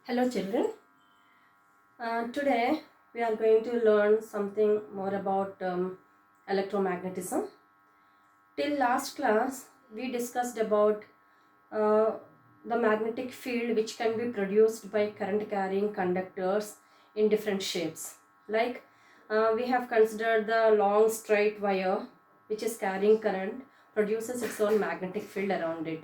Hello children. Today we are going to learn something more about electromagnetism. Till last class we discussed about uh, the magnetic field which can be produced by current carrying conductors in different shapes. Like we have considered the long straight wire which is carrying current produces its own magnetic field around it.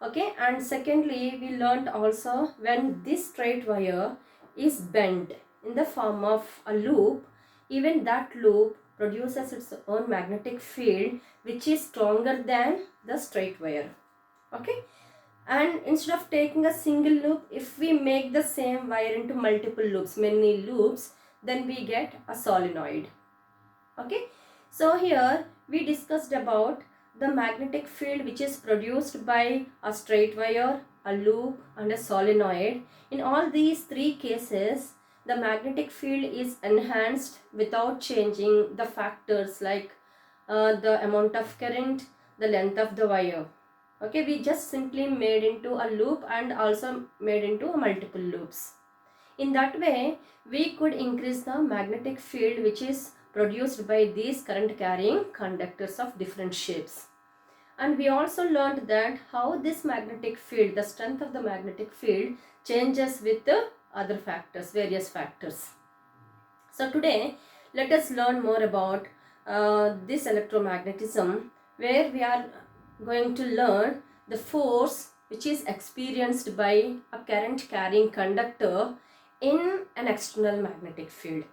Okay, and secondly we learned also when this straight wire is bent in the form of a loop, even that loop produces its own magnetic field which is stronger than the straight wire. Okay, and instead of taking a single loop, if we make the same wire into multiple loops, many loops, then we get a solenoid. Okay, so here we discussed about the magnetic field which is produced by a straight wire, a loop and a solenoid. In all these three cases, the magnetic field is enhanced without changing the factors like the amount of current, the length of the wire. Okay, we just simply made into a loop and also made into multiple loops. In that way, we could increase the magnetic field which is produced by these current carrying conductors of different shapes. And we also learned that how this magnetic field, the strength of the magnetic field changes with the other factors, various factors. So today, let us learn more about this electromagnetism, where we are going to learn the force which is experienced by a current carrying conductor in an external magnetic field.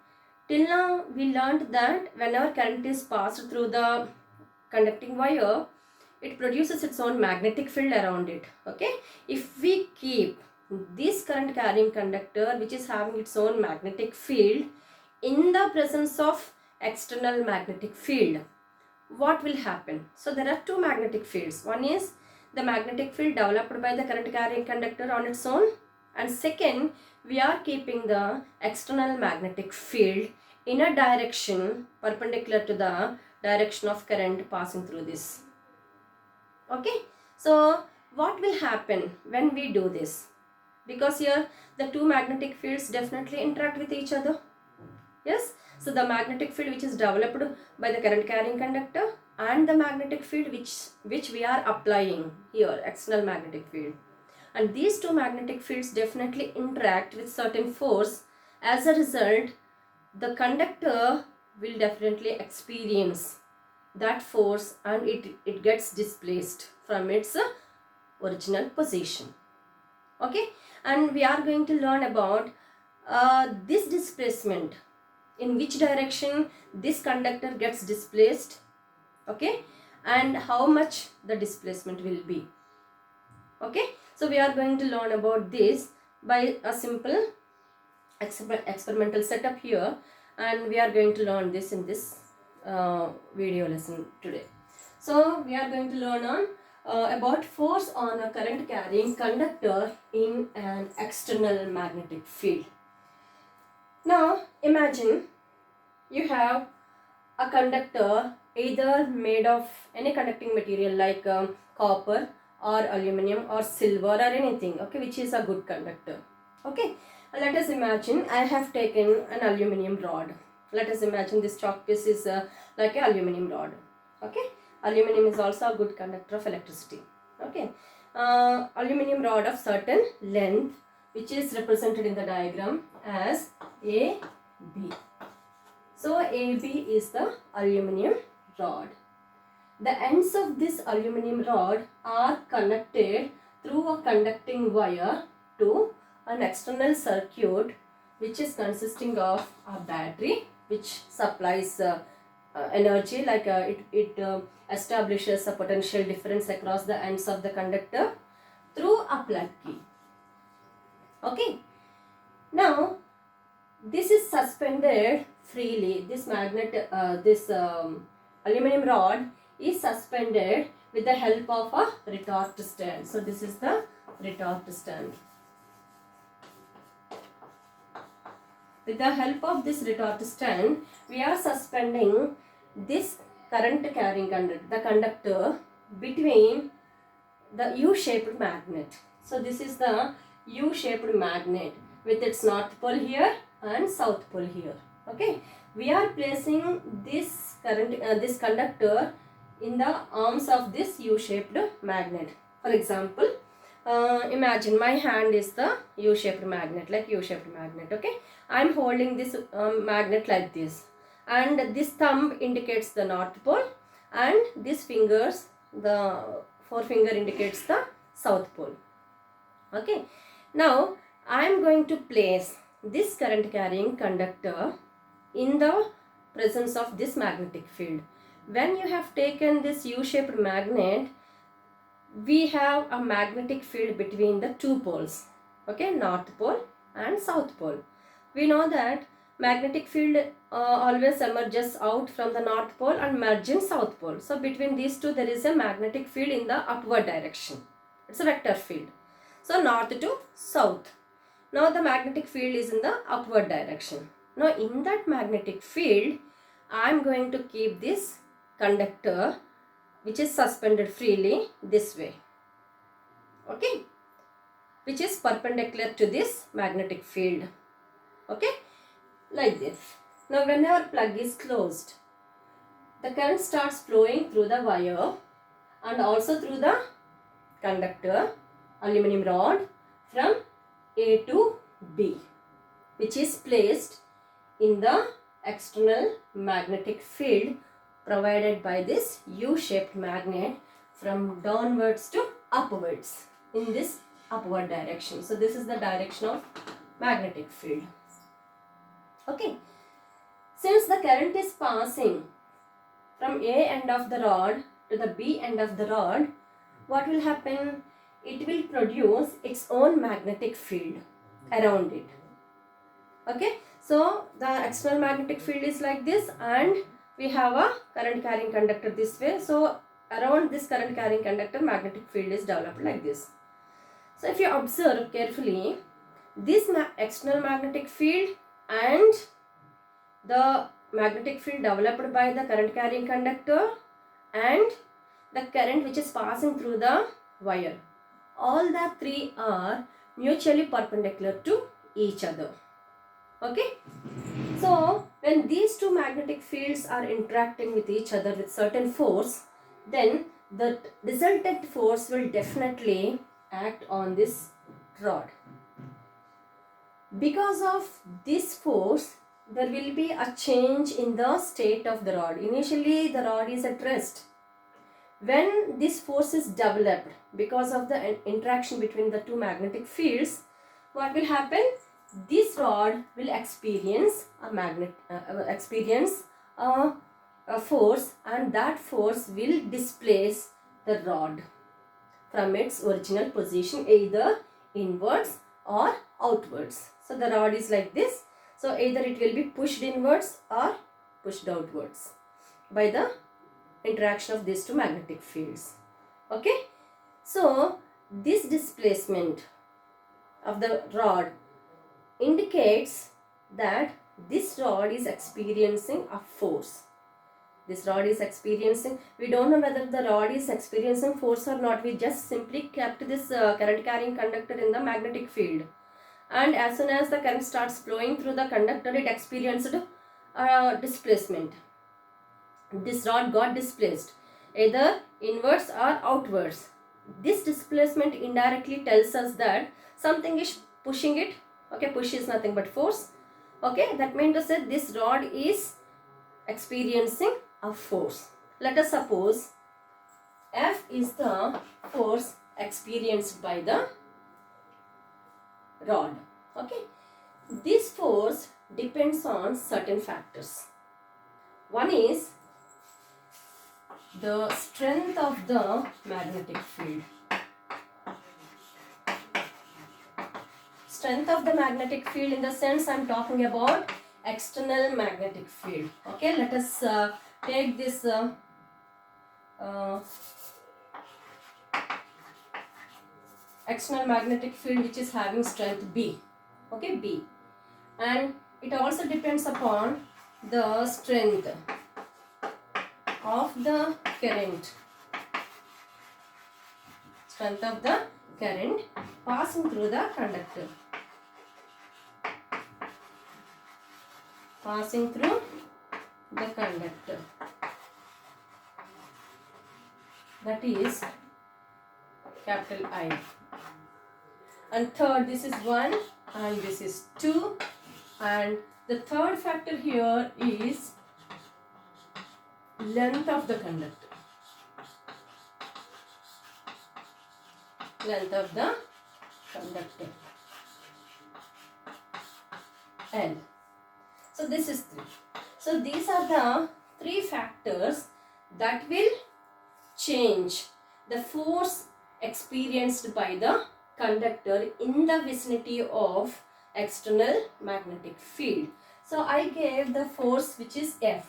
Till now we learned that whenever current is passed through the conducting wire, it produces its own magnetic field around it. Okay, if we keep this current carrying conductor which is having its own magnetic field in the presence of external magnetic field, what will happen? So there are two magnetic fields. One is the magnetic field developed by the current carrying conductor on its own, and second, we are keeping the external magnetic field in a direction perpendicular to the direction of current passing through this. Okay, so what will happen when we do this? Because here the two magnetic fields definitely interact with each other. Yes, so the magnetic field which is developed by the current carrying conductor and the magnetic field which we are applying here, external magnetic field, and these two magnetic fields definitely interact with certain force. As a result, the conductor will definitely experience that force and it gets displaced from its original position. Okay, and we are going to learn about this displacement, in which direction this conductor gets displaced. Okay, and how much the displacement will be. Okay, so we are going to learn about this by a simple experimental setup here, and we are going to learn this in this video lesson today. So we are going to learn on about force on a current carrying conductor in an external magnetic field. Now imagine you have a conductor either made of any conducting material like copper or aluminum or silver or anything, okay, which is a good conductor. Okay, let us imagine I have taken an aluminum rod. Let us imagine this chalk piece is like an aluminum rod. Okay, aluminum is also a good conductor of electricity. Okay, aluminum rod of certain length which is represented in the diagram as AB. So AB is the aluminum rod. The ends of this aluminum rod are connected through a conducting wire to an external circuit which is consisting of a battery which supplies energy, like it establishes a potential difference across the ends of the conductor through a plug key. Okay, now this is suspended freely. This aluminum rod is suspended with the help of a retort stand. So this is the retort stand. With the help of this retort stand, we are suspending this current carrying the conductor between the U-shaped magnet. So this is the U-shaped magnet with its north pole here and south pole here. Okay, we are placing this this conductor in the arms of this U-shaped magnet. For example, imagine my hand is the U-shaped magnet, like U-shaped magnet. Okay, I am holding this magnet like this, and this thumb indicates the north pole, and this fingers, the forefinger indicates the south pole. Okay, now I am going to place this current carrying conductor in the presence of this magnetic field. When you have taken this U-shaped magnet, we have a magnetic field between the two poles. Okay, north pole and south pole. We know that magnetic field always emerges out from the north pole and merges in south pole. So between these two there is a magnetic field in the upward direction. It's a vector field. So north to south. Now the magnetic field is in the upward direction. Now in that magnetic field, I am going to keep this conductor which is suspended freely this way. Okay, which is perpendicular to this magnetic field. Okay, like this. Now when our plug is closed, the current starts flowing through the wire and also through the conductor, aluminum rod, from A to B, which is placed in the external magnetic field provided by this U-shaped magnet from downwards to upwards in this upward direction. So this is the direction of magnetic field. Okay, since the current is passing from A end of the rod to the B end of the rod, what will happen? It will produce its own magnetic field around it. Okay, so the external magnetic field is like this, and we have a current carrying conductor this way. So around this current carrying conductor, magnetic field is developed like this. So if you observe carefully, this external magnetic field and the magnetic field developed by the current carrying conductor and the current which is passing through the wire, all the three are mutually perpendicular to each other. Okay, so when these two magnetic fields are interacting with each other with certain force, then the resultant force will definitely act on this rod. Because of this force, there will be a change in the state of the rod. Initially, the rod is at rest. When this force is developed because of the interaction between the two magnetic fields, what will happen? This rod will experience a force, and that force will displace the rod from its original position, either inwards or outwards. So the rod is like this. So either it will be pushed inwards or pushed outwards by the interaction of these two magnetic fields. Okay, so this displacement of the rod indicates that this rod is experiencing a force. This rod is experiencing, we don't know whether the rod is experiencing force or not. We just simply kept this current carrying conductor in the magnetic field, and as soon as the current starts flowing through the conductor, it experienced displacement. This rod got displaced either inwards or outwards. This displacement indirectly tells us that something is pushing it. Okay, push is nothing but force. Okay, that means to say this rod is experiencing a force. Let us suppose F is the force experienced by the rod. Okay, this force depends on certain factors. One is the strength of the magnetic field. Strength of the magnetic field, in the sense I am talking about external magnetic field. Okay, let us take this external magnetic field which is having strength B. Okay, B, and it also depends upon the strength of the current. Strength of the current passing through the conductor. Passing through the conductor. That is capital I. And third, this is 1 and this is 2. And the third factor here is length of the conductor. Length of the conductor. L. So this is 3. So these are the 3 factors that will change the force experienced by the conductor in the vicinity of external magnetic field. So I gave the force which is F.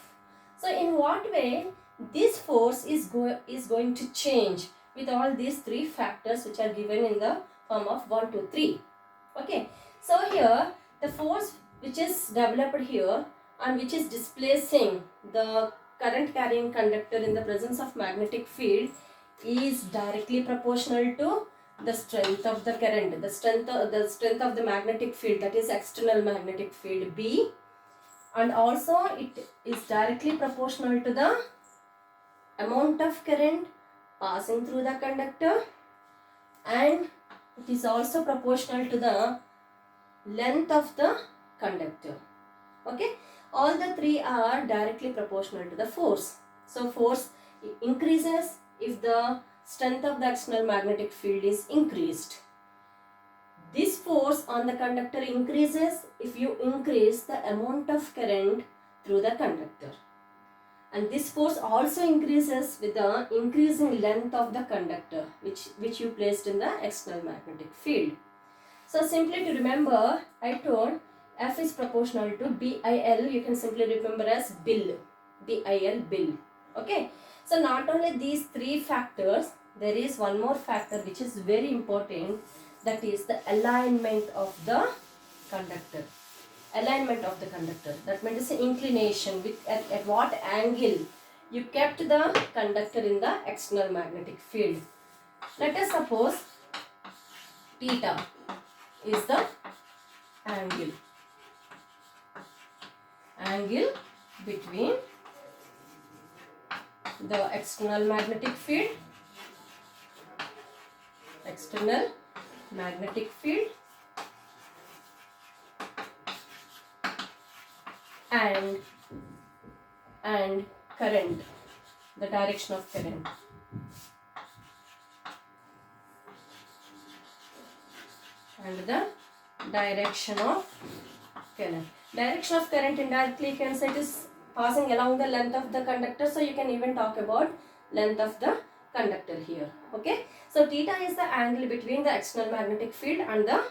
So in what way this force is going to change with all these 3 factors which are given in the form of 1, 2, 3. Okay. So here the force which is developed here and which is displacing the current carrying conductor in the presence of magnetic field is directly proportional to the strength of the current, the strength of the magnetic field, that is external magnetic field B, and also it is directly proportional to the amount of current passing through the conductor, and it is also proportional to the length of the conductor. Okay, all the 3 are directly proportional to the force. So force increases if the strength of the external magnetic field is increased. This force on the conductor increases if you increase the amount of current through the conductor. And this force also increases with the increasing length of the conductor which you placed in the external magnetic field. So simply to remember, I told F is proportional to BIL. You can simply remember as BIL. BIL, BIL. Okay. So not only these 3 factors, there is one more factor which is very important. That is the alignment of the conductor. Alignment of the conductor. That means the inclination with at what angle you kept the conductor in the external magnetic field. Let us suppose theta is the angle between the external magnetic field and current, the direction of current. And the direction of current. Direction of current indirectly you can say it is passing along the length of the conductor. So you can even talk about length of the conductor here. Okay. So theta is the angle between the external magnetic field and the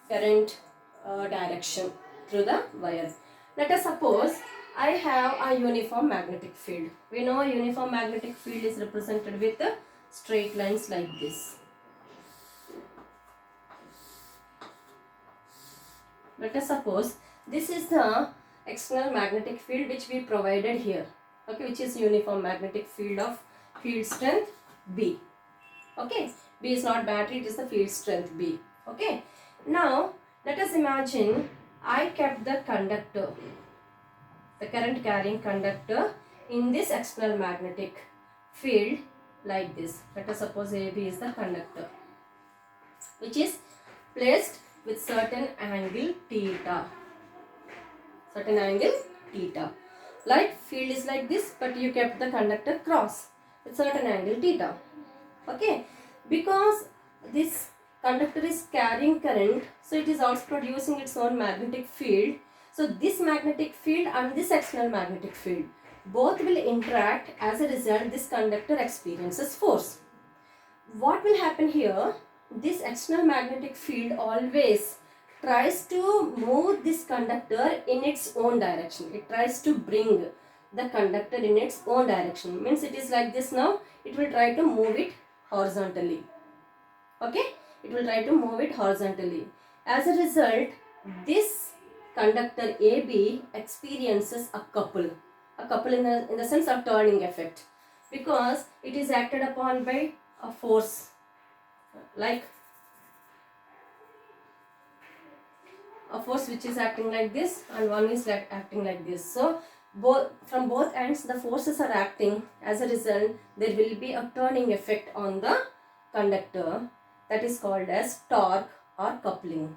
current direction through the wire. Let us suppose I have a uniform magnetic field. We know a uniform magnetic field is represented with straight lines like this. Let us suppose this is the external magnetic field which we provided here. Okay, which is uniform magnetic field of field strength B. Okay, B is not battery, it is the field strength B. Okay, now let us imagine I kept the conductor, the current carrying conductor in this external magnetic field like this. Let us suppose AB is the conductor which is placed with certain angle theta. Certain angle theta. Like field is like this, but you kept the conductor cross with certain angle theta. Okay, because this conductor is carrying current, so it is also producing its own magnetic field. So this magnetic field and this external magnetic field both will interact. As a result, this conductor experiences force. What will happen here? This external magnetic field always tries to move this conductor in its own direction. It tries to bring the conductor in its own direction. Means it is like this now. It will try to move it horizontally. Okay? It will try to move it horizontally. As a result, this conductor AB experiences a couple. A couple in the sense of turning effect. Because it is acted upon by a force like a force which is acting like this and one is acting like this. So from both ends the forces are acting. As a result, there will be a turning effect on the conductor, that is called as torque or coupling.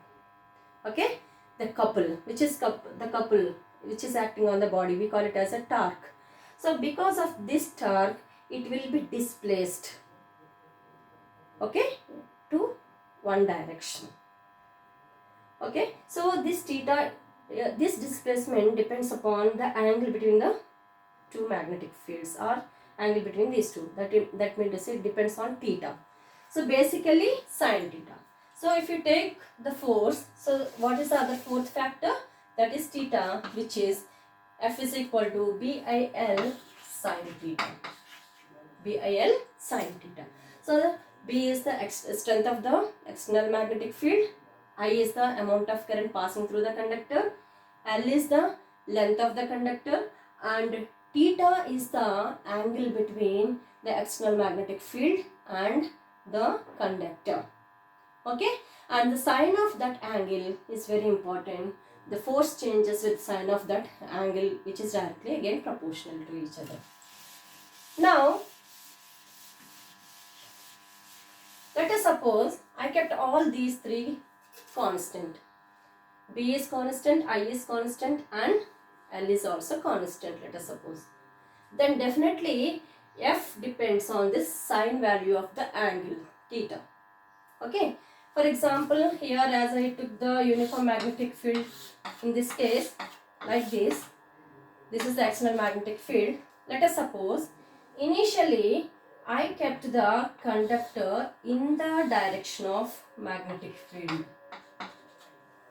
Okay, the couple which is the couple which is acting on the body, we call it as a torque. So because of this torque, it will be displaced, okay, to one direction. Okay, so this theta, this displacement depends upon the angle between the two magnetic fields or angle between these two. That means to say it depends on theta. So basically sine theta. So if you take the force, so what is the other fourth factor? That is theta, which is F is equal to BIL sine theta. BIL sine theta. So the B is the strength of the external magnetic field. I is the amount of current passing through the conductor. L is the length of the conductor. And theta is the angle between the external magnetic field and the conductor. Okay, and the sign of that angle is very important. The force changes with sign of that angle, which is directly again proportional to each other. Now let us suppose I kept all these three constant. B is constant, I is constant, and L is also constant, let us suppose. Then definitely F depends on this sine value of the angle theta. Okay, for example, here as I took the uniform magnetic field, in this case like this is the external magnetic field. Let us suppose initially I kept the conductor in the direction of magnetic field.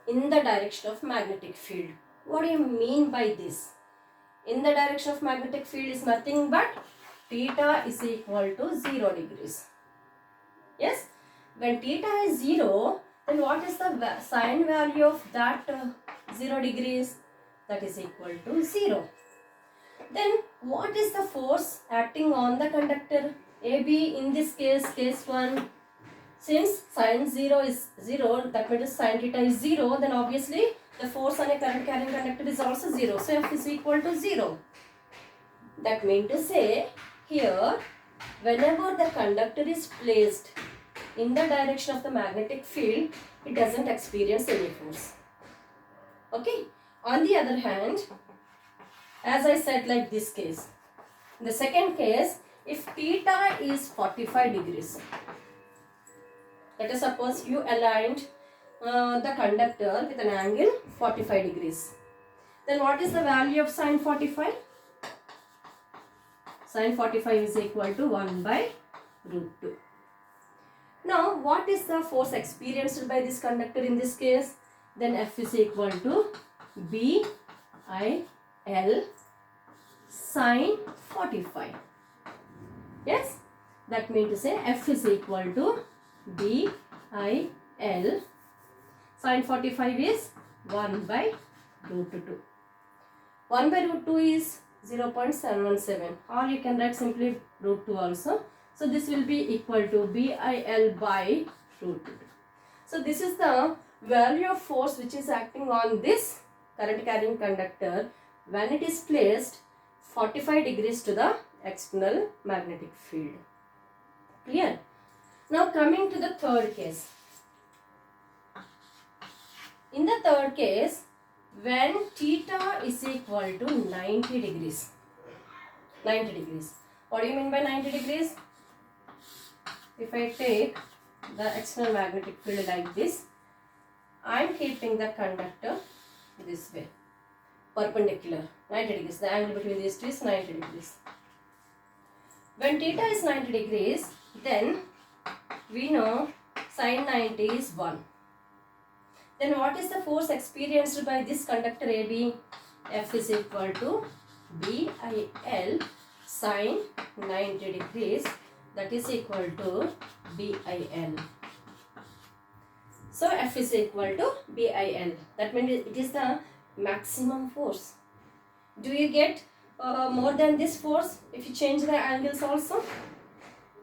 In the direction of magnetic field. What do you mean by this? In the direction of magnetic field is nothing but theta is equal to 0 degrees. Yes? When theta is 0, then what is the sine value of that 0 degrees? That is equal to 0. Then what is the force acting on the conductor? AB in this case, case 1. Since sine 0 is 0, that means sine theta is 0, then obviously the force on a current carrying conductor is also 0. So F is equal to 0. That means to say here, whenever the conductor is placed in the direction of the magnetic field, it doesn't experience any force. Okay. On the other hand, as I said like this case, in the second case, if theta is 45 degrees, let us suppose you aligned the conductor with an angle 45 degrees. Then what is the value of sine 45? Sine 45 is equal to 1 by root 2. Now what is the force experienced by this conductor in this case? Then F is equal to BIL sine 45. Yes, that means to say F is equal to BIL sine 45 is 1 by root 2. 1 by root 2 is 0.717, or you can write simply root 2 also. So this will be equal to BIL by root 2. So this is the value of force which is acting on this current carrying conductor when it is placed 45 degrees to the external magnetic field. Clear? Now coming to the third case. In the third case, when theta is equal to 90 degrees. 90 degrees. What do you mean by 90 degrees? If I take the external magnetic field like this, I am keeping the conductor this way, perpendicular, 90 degrees. The angle between these two is 90 degrees. When theta is 90 degrees, then we know sine 90 is 1. Then what is the force experienced by this conductor AB? F is equal to BIL sine 90 degrees, that is equal to BIL. So F is equal to BIL. That means it is the maximum force. Do you get more than this force if you change the angles also?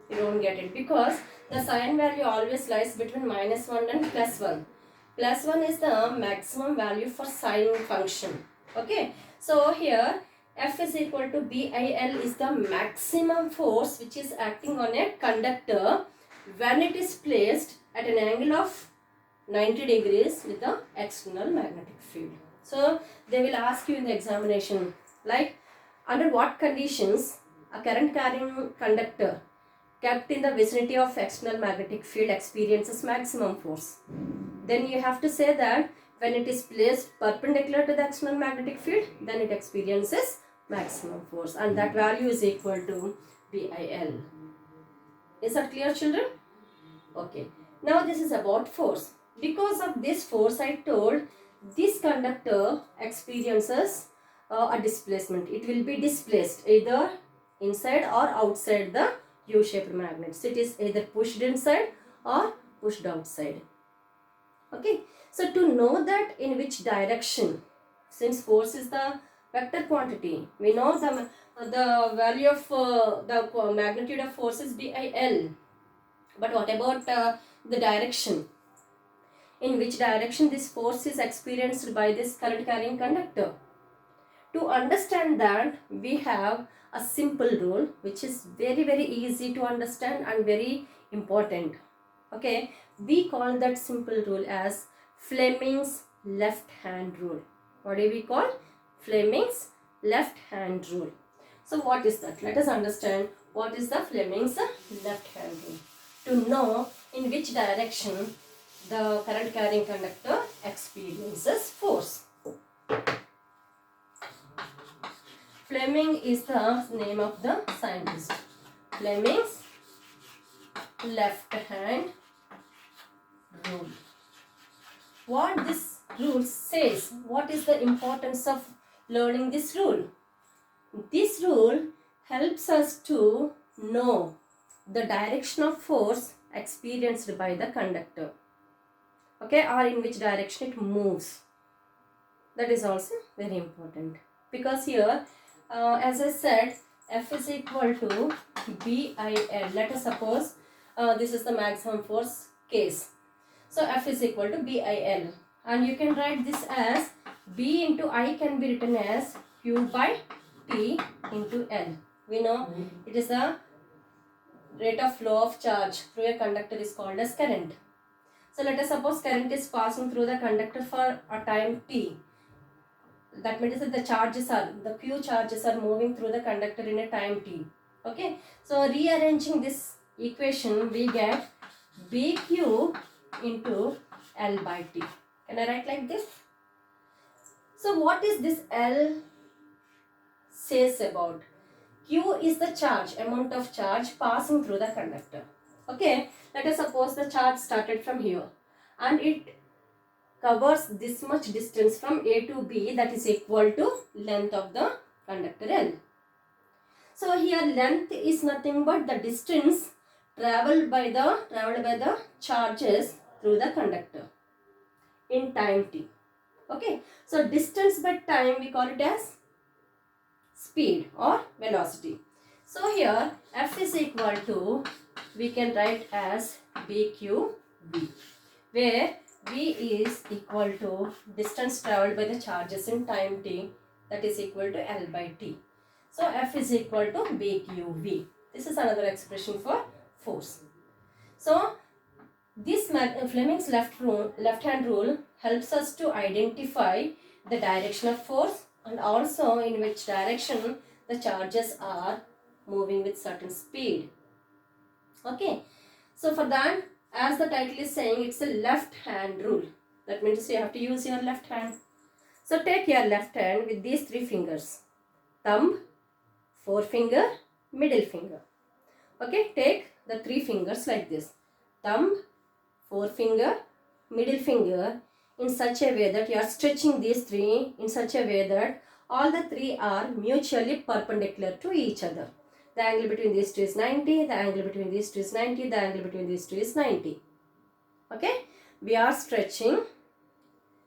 You don't get it, because the sine value always lies between -1 and +1. Plus 1 is the maximum value for sine function. Okay. So here F is equal to BIL is the maximum force which is acting on a conductor when it is placed at an angle of 90 degrees with the external magnetic field. So they will ask you in the examination like under what conditions a current carrying conductor kept in the vicinity of external magnetic field experiences maximum force. Then you have to say that when it is placed perpendicular to the external magnetic field, then it experiences maximum force, and that value is equal to BIL. Is that clear, children? Okay. Now this is about force. Because of this force, I told this conductor experiences a displacement. It will be displaced either inside or outside the U-shaped magnet. So it is either pushed inside or pushed outside. Okay. So to know that in which direction, since force is the vector quantity, we know the value of the magnitude of force is BIL. But what about the direction? In which direction this force is experienced by this current carrying conductor? To understand that, we have a simple rule which is very easy to understand and very important. Okay, we call that simple rule as Fleming's left hand rule. What do we call? Fleming's left hand rule. So what is that? Let us understand what is the Fleming's left hand rule. To know in which direction the current carrying conductor experiences force. Fleming is the name of the scientist. Fleming's left hand rule. What this rule says, what is the importance of learning this rule? This rule helps us to know the direction of force experienced by the conductor. Okay, or in which direction it moves. That is also very important. Because here, as I said, F is equal to BIL. Let us suppose this is the maximum force case. So F is equal to BIL. And you can write this as B into I can be written as Q by T into L. We know it is the rate of flow of charge through a conductor is called as current. So let us suppose current is passing through the conductor for a time T. That means that the Q charges are moving through the conductor in a time T. Okay. So rearranging this equation, we get BQ into L by T. Can I write like this? So what is this L says about? Q is the charge, amount of charge passing through the conductor. Okay. Let us suppose the charge started from here and it covers this much distance from A to B, that is equal to length of the conductor L. So here length is nothing but the distance traveled by the charges through the conductor in time T. Okay. So distance by time we call it as speed or velocity. So here F is equal to, we can write as BQV, where V is equal to distance traveled by the charges in time T, that is equal to L by T. So F is equal to BQV. This is another expression for force. So this Fleming's left hand rule helps us to identify the direction of force and also in which direction the charges are moving with certain speed. Okay. So for that, as the title is saying, it's a left hand rule. That means you have to use your left hand. So take your left hand with these three fingers. Thumb, forefinger, middle finger. Okay, take the three fingers like this. Thumb, forefinger, middle finger in such a way that you are stretching these three in such a way that all the three are mutually perpendicular to each other. The angle between these two is 90, the angle between these two is 90, the angle between these two is 90. Okay, we are stretching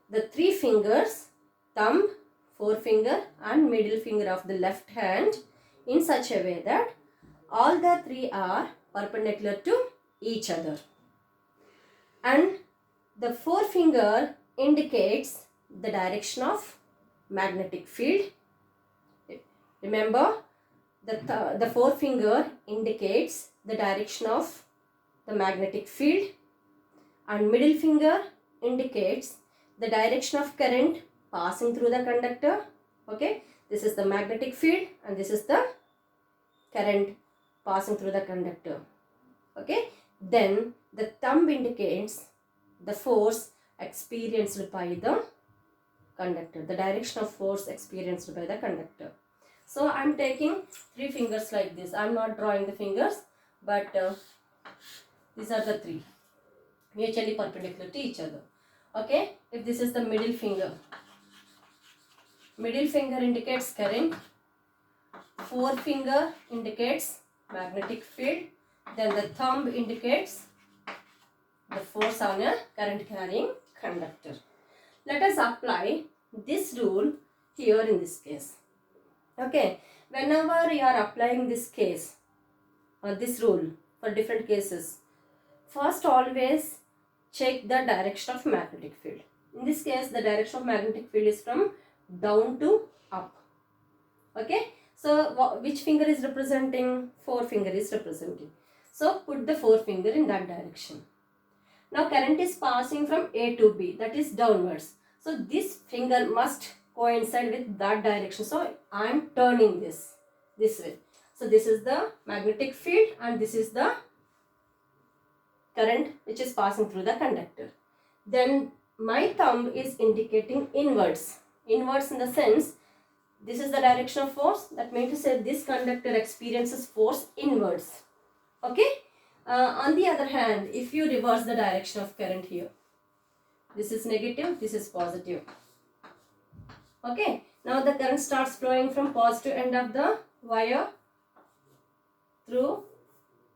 the three fingers, thumb, forefinger and middle finger of the left hand in such a way that all the three are perpendicular to each other. And The forefinger indicates the direction of magnetic field. Remember, the forefinger indicates the direction of the magnetic field, and middle finger indicates the direction of current passing through the conductor. Okay, this is the magnetic field and this is the current passing through the conductor. Okay, then the thumb indicates the force experienced by the conductor, the direction of force experienced by the conductor. So I am taking 3 fingers like this. I am not drawing the fingers, but these are the 3 mutually perpendicular to each other. Okay, if this is the middle finger indicates current, forefinger indicates magnetic field, then the thumb indicates the force on a current carrying conductor. Let us apply this rule here in this case. Okay, whenever you are applying this case or this rule for different cases, first always check the direction of magnetic field. In this case, the direction of magnetic field is from down to up. Okay, so which finger is representing? Forefinger is representing. So put the forefinger in that direction. Now current is passing from A to B, that is downwards. So this finger must coincide with that direction. So I am turning this way. So this is the magnetic field and this is the current which is passing through the conductor. Then my thumb is indicating inwards. Inwards in the sense, this is the direction of force. That means to say this conductor experiences force inwards. Okay. On the other hand, if you reverse the direction of current here, this is negative, this is positive. Okay. Now the current starts flowing from positive end of the wire through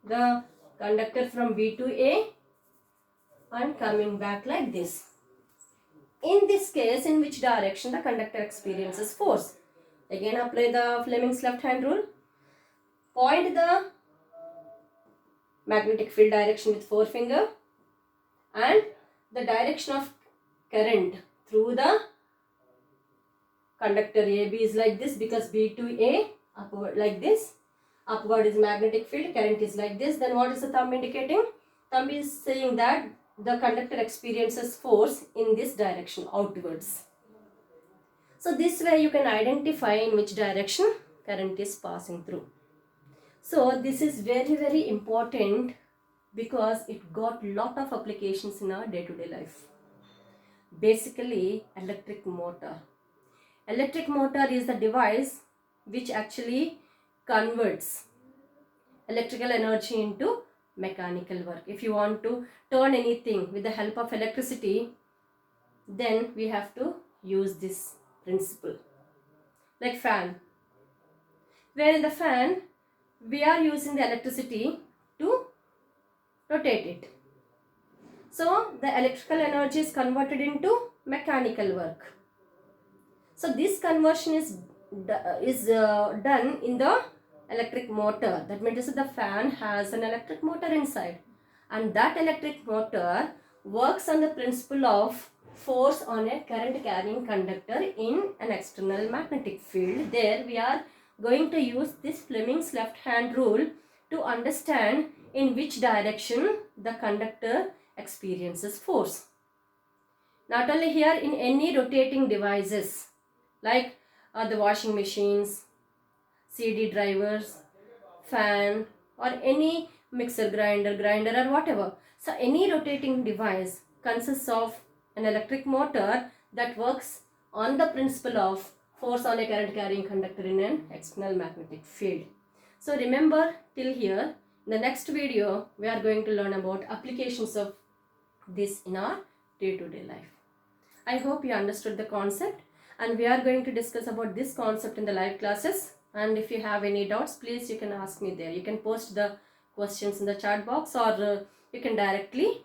the conductor from B to A and coming back like this. In this case, in which direction the conductor experiences force? Again apply the Fleming's left hand rule. Point the magnetic field direction with forefinger and the direction of current through the conductor AB is like this, because B to A upward like this. Upward is magnetic field, current is like this. Then what is the thumb indicating? Thumb is saying that the conductor experiences force in this direction, outwards. So this way you can identify in which direction current is passing through. So this is very, very important because it got lot of applications in our day-to-day life. Basically, electric motor. Electric motor is the device which actually converts electrical energy into mechanical work. If you want to turn anything with the help of electricity, then we have to use this principle. Like fan, where in the fan we are using the electricity to rotate it. So the electrical energy is converted into mechanical work. So this conversion is done in the electric motor. That means the fan has an electric motor inside, and that electric motor works on the principle of force on a current carrying conductor in an external magnetic field. There we are going to use this Fleming's left hand rule to understand in which direction the conductor experiences force. Not only here, in any rotating devices like the washing machines, CD drivers, fan, or any mixer grinder or whatever. So any rotating device consists of an electric motor that works on the principle of force on a current carrying conductor in an external magnetic field. So remember till here. In the next video, we are going to learn about applications of this in our day-to-day life. I hope you understood the concept, and we are going to discuss about this concept in the live classes. And if you have any doubts, please you can ask me there. You can post the questions in the chat box, or you can directly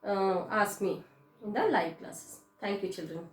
ask me in the live classes. Thank you, children.